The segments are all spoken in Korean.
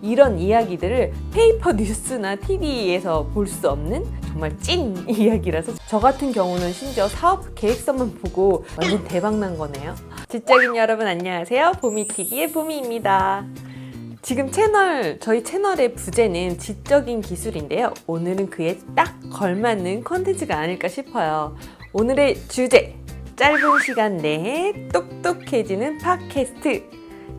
이런 이야기들을 페이퍼 뉴스나 TV에서 볼 수 없는 정말 찐 이야기라서 저 같은 경우는 심지어 사업 계획서만 보고 완전 대박난 거네요. 지적인 여러분 안녕하세요. 보미TV의 보미입니다. 지금 저희 채널의 부제는 지적인 기술인데요. 오늘은 그에 딱 걸맞는 콘텐츠가 아닐까 싶어요. 오늘의 주제, 짧은 시간 내에 똑똑해지는 팟캐스트.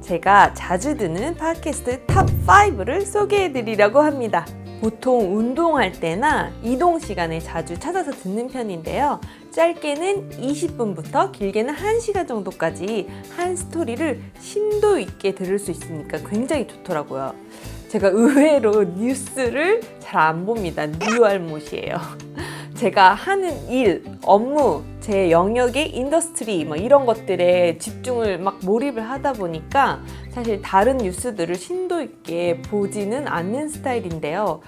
제가 자주 듣는 팟캐스트 탑 5를 소개해드리려고 합니다. 보통 운동할 때나 이동 시간에 자주 찾아서 듣는 편인데요. 짧게는 20분부터 길게는 1시간 정도까지 한 스토리를 심도 있게 들을 수 있으니까 굉장히 좋더라고요. 제가 의외로 뉴스를 잘 안 봅니다. 뉴알못이에요. 제가 하는 일, 업무, 제 영역의 인더스트리 이런 것들에 집중을 몰입을 하다 보니까 사실 다른 뉴스들을 심도 있게 보지는 않는 스타일인데요.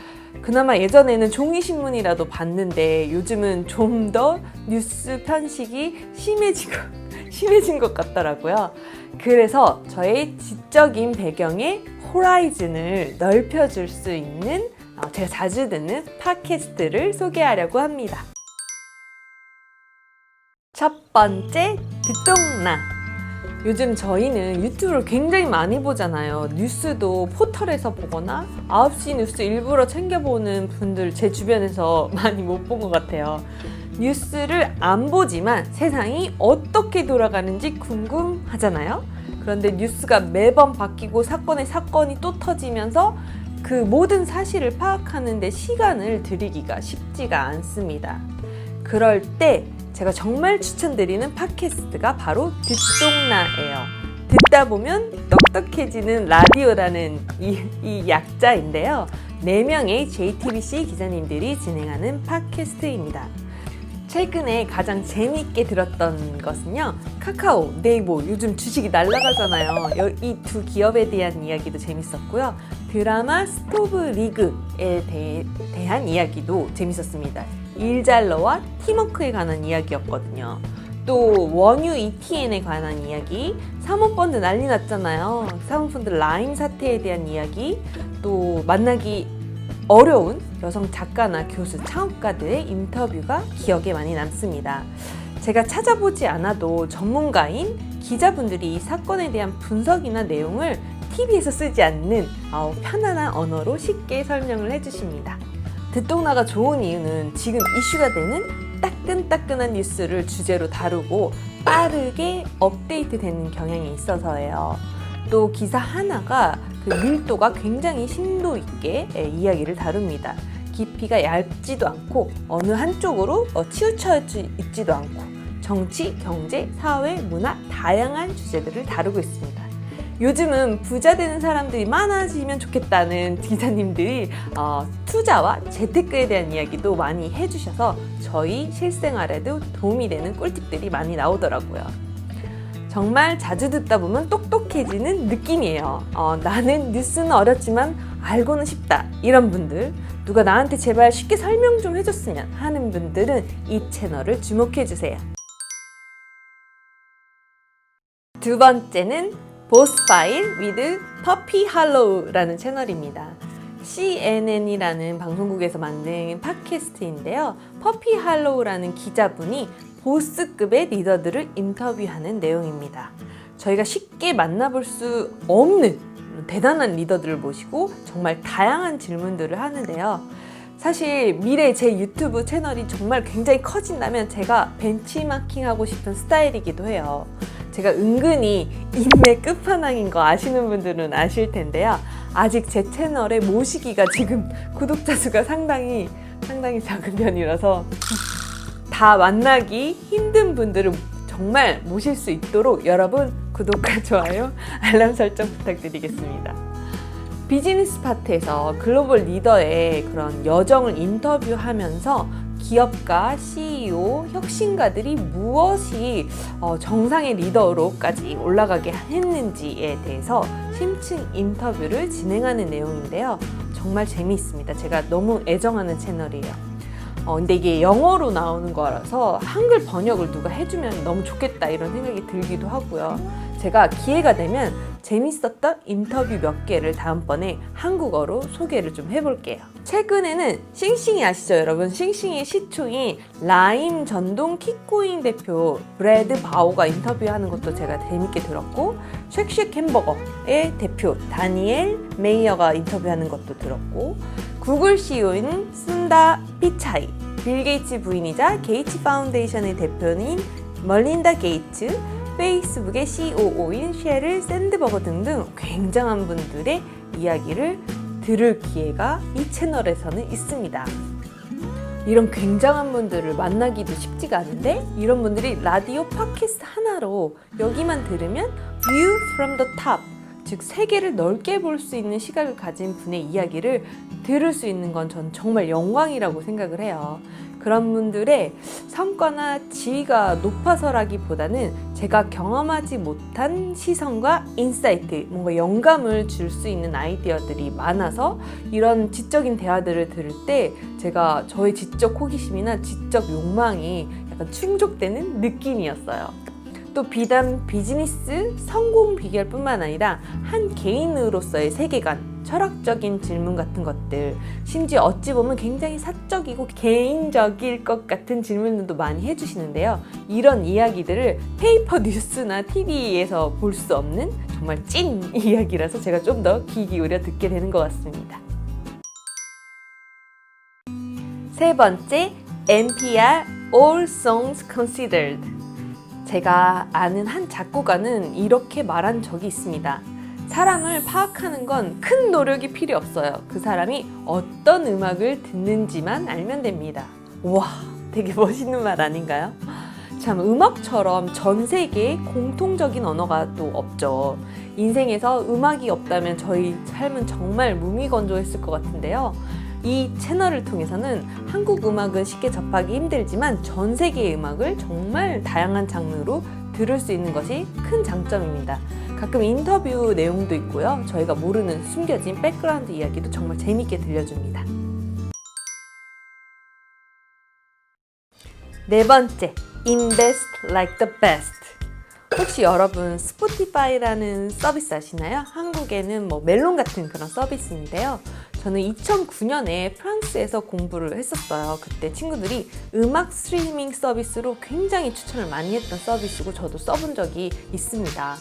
그나마 예전에는 종이신문이라도 봤는데 요즘은 좀 더 뉴스 편식이 심해진 것 같더라고요. 그래서 저의 지적인 배경의 호라이즌을 넓혀줄 수 있는 제가 자주 듣는 팟캐스트를 소개하려고 합니다. 첫 번째, 듣동나. 요즘 저희는 유튜브를 굉장히 많이 보잖아요. 뉴스도 포털에서 보거나 9시 뉴스 일부러 챙겨보는 분들 제 주변에서 많이 못 본 것 같아요. 뉴스를 안 보지만 세상이 어떻게 돌아가는지 궁금하잖아요. 그런데 뉴스가 매번 바뀌고 사건이 또 터지면서 그 모든 사실을 파악하는데 시간을 들이기가 쉽지가 않습니다. 그럴 때 제가 정말 추천드리는 팟캐스트가 바로 듣동나예요. 듣다 보면 똑똑해지는 라디오라는 이 약자인데요. 4명의 JTBC 기자님들이 진행하는 팟캐스트입니다. 최근에 가장 재미있게 들었던 것은요, 카카오, 네이버, 요즘 주식이 날아가잖아요. 이 두 기업에 대한 이야기도 재밌었고요. 드라마 스토브 리그에 대한 이야기도 재밌었습니다. 일잘러와 팀워크에 관한 이야기였거든요. 또 원유 ETN에 관한 이야기, 사모펀드 난리 났잖아요. 사모펀드 라임 사태에 대한 이야기, 또 만나기 어려운 여성 작가나 교수, 창업가들의 인터뷰가 기억에 많이 남습니다. 제가 찾아보지 않아도 전문가인 기자분들이 이 사건에 대한 분석이나 내용을 TV에서 쓰지 않는 편안한 언어로 쉽게 설명을 해주십니다. 듣동나가 좋은 이유는 지금 이슈가 되는 따끈따끈한 뉴스를 주제로 다루고 빠르게 업데이트되는 경향이 있어서예요. 또 기사 하나가 그 밀도가 굉장히 심도 있게 이야기를 다룹니다. 깊이가 얇지도 않고 어느 한쪽으로 치우쳐 있지도 않고 정치, 경제, 사회, 문화 다양한 주제들을 다루고 있습니다. 요즘은 부자 되는 사람들이 많아지면 좋겠다는 기자님들이 투자와 재테크에 대한 이야기도 많이 해주셔서 저희 실생활에도 도움이 되는 꿀팁들이 많이 나오더라고요. 정말 자주 듣다 보면 똑똑해지는 느낌이에요. 나는 뉴스는 어렵지만 알고는 싶다. 이런 분들, 누가 나한테 제발 쉽게 설명 좀 해줬으면 하는 분들은 이 채널을 주목해주세요. 두 번째는 보스파일 with 퍼피 할로우라는 채널입니다. CNN이라는 방송국에서 만든 팟캐스트인데요. 퍼피 할로우라는 기자분이 보스급의 리더들을 인터뷰하는 내용입니다. 저희가 쉽게 만나볼 수 없는 대단한 리더들을 모시고 정말 다양한 질문들을 하는데요. 사실 미래 제 유튜브 채널이 정말 굉장히 커진다면 제가 벤치마킹하고 싶은 스타일이기도 해요. 제가 은근히 인맥 끝판왕인 거 아시는 분들은 아실 텐데요. 아직 제 채널에 모시기가 지금 구독자 수가 상당히 작은 편이라서 다 만나기 힘든 분들을 정말 모실 수 있도록 여러분 구독과 좋아요, 알람 설정 부탁드리겠습니다. 비즈니스 파트에서 글로벌 리더의 그런 여정을 인터뷰하면서 기업가, CEO, 혁신가들이 무엇이 정상의 리더로까지 올라가게 했는지에 대해서 심층 인터뷰를 진행하는 내용인데요. 정말 재미있습니다. 제가 너무 애정하는 채널이에요. 근데 이게 영어로 나오는 거라서 한글 번역을 누가 해주면 너무 좋겠다 이런 생각이 들기도 하고요. 제가 기회가 되면 재밌었던 인터뷰 몇 개를 다음번에 한국어로 소개를 좀 해볼게요. 최근에는 싱싱이 아시죠 여러분? 싱싱이 시초인 라임 전동 킥고잉 대표 브래드 바오가 인터뷰하는 것도 제가 재밌게 들었고, 쉑쉑 햄버거의 대표 다니엘 메이어가 인터뷰하는 것도 들었고, 구글 CEO인 순다 피차이, 빌 게이츠 부인이자 게이츠 파운데이션의 대표인 멀린다 게이츠, 페이스북의 COO인 셰릴 샌드버거 등등 굉장한 분들의 이야기를 들을 기회가 이 채널에서는 있습니다. 이런 굉장한 분들을 만나기도 쉽지가 않은데, 이런 분들이 라디오 팟캐스트 하나로 여기만 들으면 View from the top, 즉 세계를 넓게 볼 수 있는 시각을 가진 분의 이야기를 들을 수 있는 건 전 정말 영광이라고 생각을 해요. 그런 분들의 성과나 지위가 높아서라기보다는 제가 경험하지 못한 시선과 인사이트, 뭔가 영감을 줄 수 있는 아이디어들이 많아서 이런 지적인 대화들을 들을 때 제가 저의 지적 호기심이나 지적 욕망이 약간 충족되는 느낌이었어요. 또 비단 비즈니스 성공 비결뿐만 아니라 한 개인으로서의 세계관, 철학적인 질문 같은 것들, 심지어 어찌 보면 굉장히 사적이고 개인적일 것 같은 질문들도 많이 해주시는데요. 이런 이야기들을 페이퍼 뉴스나 TV에서 볼 수 없는 정말 찐 이야기라서 제가 좀 더 귀 기울여 듣게 되는 것 같습니다. 세 번째, NPR All Songs Considered. 제가 아는 한 작곡가는 이렇게 말한 적이 있습니다. 사람을 파악하는 건 큰 노력이 필요 없어요. 그 사람이 어떤 음악을 듣는지만 알면 됩니다. 와, 되게 멋있는 말 아닌가요? 참, 음악처럼 전 세계에 공통적인 언어가 또 없죠. 인생에서 음악이 없다면 저희 삶은 정말 무미건조했을 것 같은데요. 이 채널을 통해서는 한국 음악은 쉽게 접하기 힘들지만 전 세계의 음악을 정말 다양한 장르로 들을 수 있는 것이 큰 장점입니다. 가끔 인터뷰 내용도 있고요. 저희가 모르는 숨겨진 백그라운드 이야기도 정말 재밌게 들려줍니다. 네 번째, Invest like the best. 혹시 여러분 스포티파이라는 서비스 아시나요? 한국에는 멜론 같은 그런 서비스인데요. 저는 2009년에 프랑스에서 공부를 했었어요. 그때 친구들이 음악 스트리밍 서비스로 굉장히 추천을 많이 했던 서비스고 저도 써본 적이 있습니다.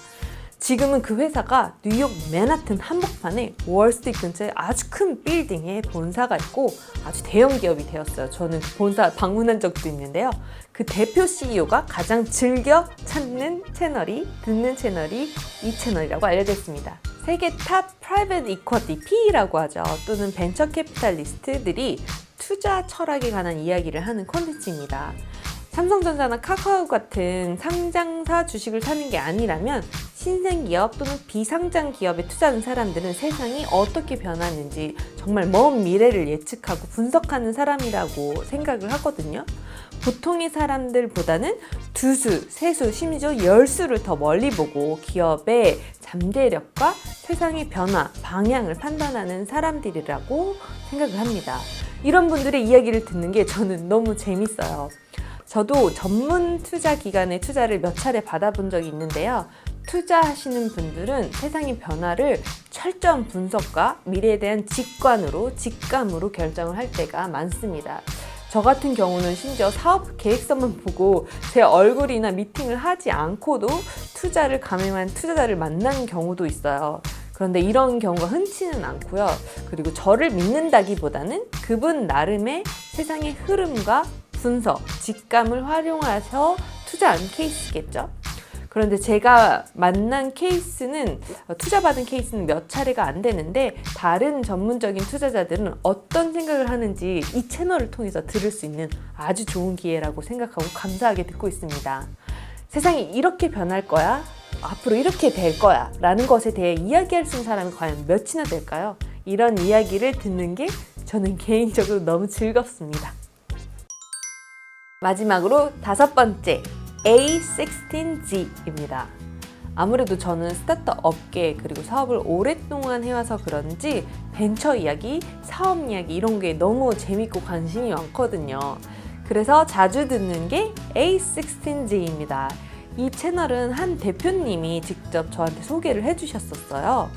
지금은 그 회사가 뉴욕 맨하튼 한복판에 월스트리트 근처에 아주 큰 빌딩에 본사가 있고 아주 대형 기업이 되었어요. 저는 본사 방문한 적도 있는데요. 그 대표 CEO가 가장 즐겨 찾는 채널이, 듣는 채널이 이 채널이라고 알려져 있습니다. 세계 탑 프라이빗 이쿼티 PE라고 하죠. 또는 벤처 캐피탈리스트들이 투자 철학에 관한 이야기를 하는 콘텐츠입니다. 삼성전자나 카카오 같은 상장사 주식을 사는 게 아니라면 신생기업 또는 비상장 기업에 투자하는 사람들은 세상이 어떻게 변하는지 정말 먼 미래를 예측하고 분석하는 사람이라고 생각을 하거든요. 보통의 사람들보다는 두수, 세수, 심지어 열수를 더 멀리 보고 기업의 잠재력과 세상의 변화, 방향을 판단하는 사람들이라고 생각을 합니다. 이런 분들의 이야기를 듣는 게 저는 너무 재밌어요. 저도 전문 투자 기관의 투자를 몇 차례 받아본 적이 있는데요. 투자하시는 분들은 세상의 변화를 철저한 분석과 미래에 대한 직감으로 결정을 할 때가 많습니다. 저 같은 경우는 심지어 사업 계획서만 보고 제 얼굴이나 미팅을 하지 않고도 투자를 감행한 투자자를 만나는 경우도 있어요. 그런데 이런 경우가 흔치는 않고요. 그리고 저를 믿는다기보다는 그분 나름의 세상의 흐름과 분석, 직감을 활용해서 투자한 케이스겠죠. 그런데 제가 만난 케이스는, 투자받은 케이스는 몇 차례가 안 되는데 다른 전문적인 투자자들은 어떤 생각을 하는지 이 채널을 통해서 들을 수 있는 아주 좋은 기회라고 생각하고 감사하게 듣고 있습니다. 세상이 이렇게 변할 거야, 앞으로 이렇게 될 거야 라는 것에 대해 이야기할 수 있는 사람이 과연 몇이나 될까요? 이런 이야기를 듣는 게 저는 개인적으로 너무 즐겁습니다. 마지막으로 다섯 번째, A16Z입니다. 아무래도 저는 스타트업 업계 그리고 사업을 오랫동안 해와서 그런지 벤처 이야기, 사업 이야기 이런 게 너무 재밌고 관심이 많거든요. 그래서 자주 듣는 게 A16Z입니다. 이 채널은 한 대표님이 직접 저한테 소개를 해주셨었어요.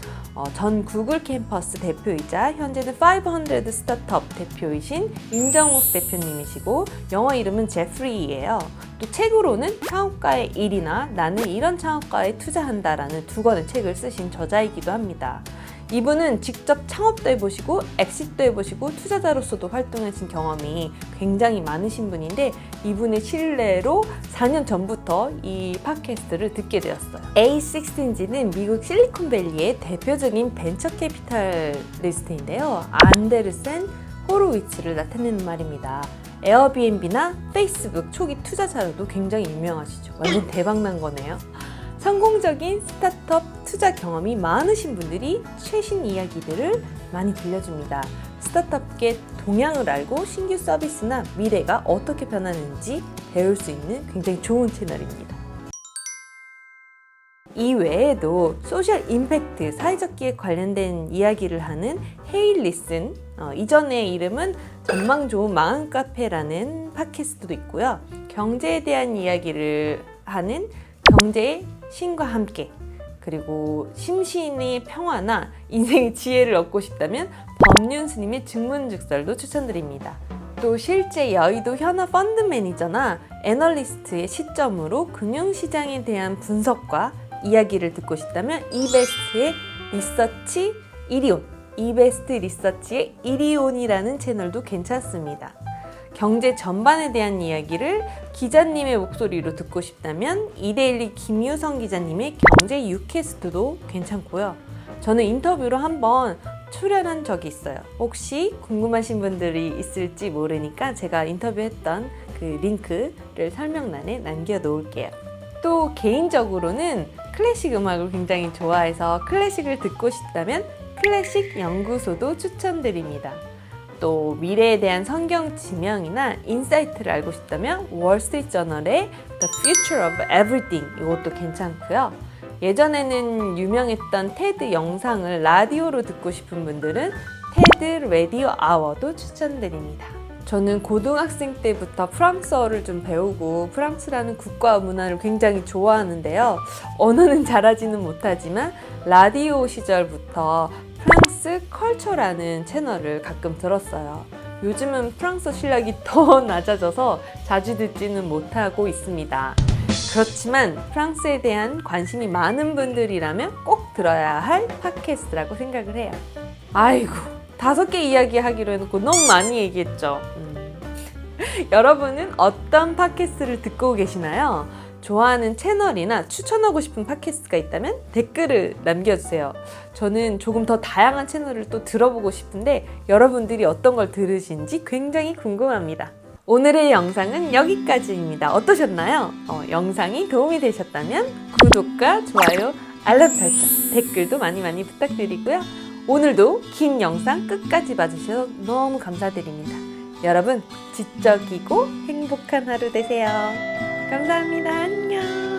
전 구글 캠퍼스 대표이자 현재는 500 스타트업 대표이신 임정욱 대표님이시고 영어 이름은 제프리예요. 또 책으로는 창업가의 일이나 나는 이런 창업가에 투자한다라는 2권의 책을 쓰신 저자이기도 합니다. 이분은 직접 창업도 해보시고 엑시트도 해보시고 투자자로서도 활동하신 경험이 굉장히 많으신 분인데 이분의 신뢰로 4년 전부터 이 팟캐스트를 듣게 되었어요. A16G는 미국 실리콘밸리의 대표적인 벤처 캐피탈리스트인데요. 안데르센 호로위츠를 나타내는 말입니다. 에어비앤비나 페이스북 초기 투자자로도 굉장히 유명하시죠. 완전 대박난 거네요. 성공적인 스타트업 투자 경험이 많으신 분들이 최신 이야기들을 많이 들려줍니다. 스타트업계 동향을 알고 신규 서비스나 미래가 어떻게 변하는지 배울 수 있는 굉장히 좋은 채널입니다. 이 외에도 소셜 임팩트, 사회적 기획 관련된 이야기를 하는 헤이 리슨, 이전의 이름은 전망 좋은 마음 카페라는 팟캐스트도 있고요. 경제에 대한 이야기를 하는 경제의 신과 함께, 그리고 심신의 평화나 인생의 지혜를 얻고 싶다면 법륜 스님의 증문즉설도 추천드립니다. 또 실제 여의도 현아 펀드 매니저나 애널리스트의 시점으로 금융시장에 대한 분석과 이야기를 듣고 싶다면 이베스트의 리서치 1위온, 이베스트 리서치의 1위온이라는 채널도 괜찮습니다. 경제 전반에 대한 이야기를 기자님의 목소리로 듣고 싶다면 이데일리 김유성 기자님의 경제 유캐스트도 괜찮고요. 저는 인터뷰로 한번 출연한 적이 있어요. 혹시 궁금하신 분들이 있을지 모르니까 제가 인터뷰했던 그 링크를 설명란에 남겨놓을게요. 또 개인적으로는 클래식 음악을 굉장히 좋아해서 클래식을 듣고 싶다면 클래식 연구소도 추천드립니다. 또 미래에 대한 성경 지명이나 인사이트를 알고 싶다면 월스트리트저널의 The Future of Everything 이것도 괜찮고요. 예전에는 유명했던 테드 영상을 라디오로 듣고 싶은 분들은 테드 라디오 아워도 추천드립니다. 저는 고등학생 때부터 프랑스어를 좀 배우고 프랑스라는 국가 문화를 굉장히 좋아하는데요. 언어는 잘하지는 못하지만 라디오 시절부터 프랑스 컬처라는 채널을 가끔 들었어요. 요즘은 프랑스 실력이 더 낮아져서 자주 듣지는 못하고 있습니다. 그렇지만 프랑스에 대한 관심이 많은 분들이라면 꼭 들어야 할 팟캐스트라고 생각을 해요. 아이고, 5개 이야기하기로 해놓고 너무 많이 얘기했죠. 여러분은 어떤 팟캐스트를 듣고 계시나요? 좋아하는 채널이나 추천하고 싶은 팟캐스트가 있다면 댓글을 남겨주세요. 저는 조금 더 다양한 채널을 또 들어보고 싶은데 여러분들이 어떤 걸 들으신지 굉장히 궁금합니다. 오늘의 영상은 여기까지입니다. 어떠셨나요? 영상이 도움이 되셨다면 구독과 좋아요, 알람 설정, 댓글도 많이 부탁드리고요. 오늘도 긴 영상 끝까지 봐주셔서 너무 감사드립니다. 여러분, 지적이고 행복한 하루 되세요. 감사합니다. 안녕.